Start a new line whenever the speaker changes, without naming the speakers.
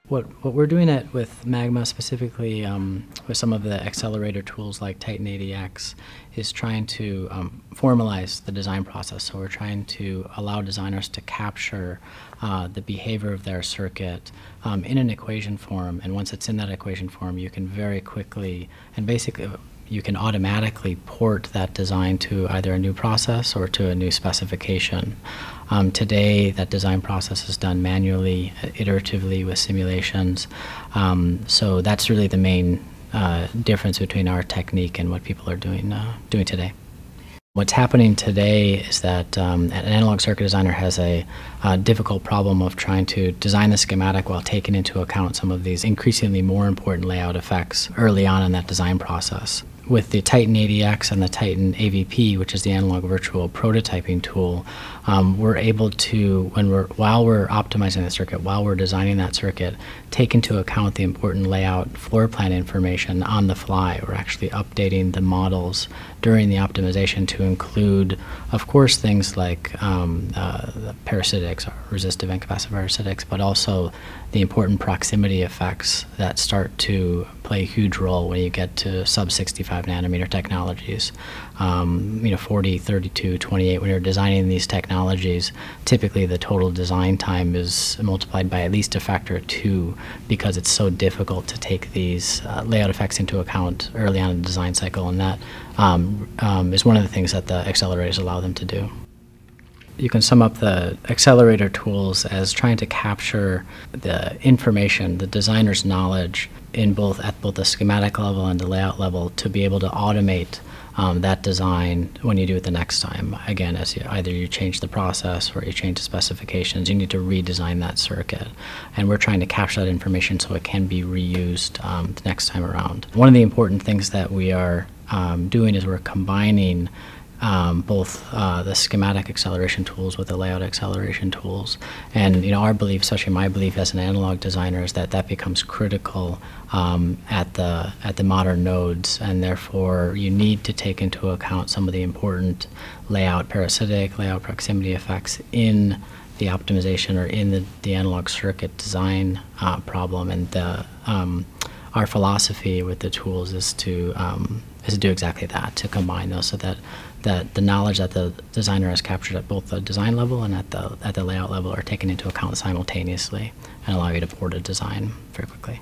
What we're doing with Magma specifically, with some of the accelerator tools like Titan 80X, is trying to formalize the design process. So we're trying to allow designers to capture the behavior of their circuit in an equation form, and once it's in that equation form, you can very quickly and basically you can automatically port that design to either a new process or to a new specification. Today, that design process is done manually, iteratively with simulations. So that's really the main difference between our technique and what people are doing today. What's happening today is that an analog circuit designer has a difficult problem of trying to design the schematic while taking into account some of these increasingly more important layout effects early on in that design process. With the Titan 80X and the Titan AVP, which is the analog virtual prototyping tool, we're able to, while we're optimizing the circuit, while we're designing that circuit, take into account the important layout floor plan information on the fly. We're actually updating the models during the optimization to include, of course, things like the parasitics, or resistive and capacitive parasitics, but also the important proximity effects that start to play a huge role when you get to sub-65 nanometer technologies. 40, 32, 28, when you're designing these technologies, typically the total design time is multiplied by at least a factor of 2 because it's so difficult to take these layout effects into account early on in the design cycle, and that is one of the things that the accelerators allow them to do. You can sum up the accelerator tools as trying to capture the information, the designer's knowledge at both the schematic level and the layout level to be able to automate that design when you do it the next time. Again, as either you change the process or you change the specifications, you need to redesign that circuit. And we're trying to capture that information so it can be reused the next time around. One of the important things that we are doing is we're combining both the schematic acceleration tools with the layout acceleration tools. And our belief, especially my belief as an analog designer, is that that becomes critical at the modern nodes, and therefore you need to take into account some of the important layout parasitic, layout proximity effects in the optimization or in the analog circuit design problem. And our philosophy with the tools is to do exactly that, to combine those so that the knowledge that the designer has captured at both the design level and at the layout level are taken into account simultaneously and allow you to port a design very quickly.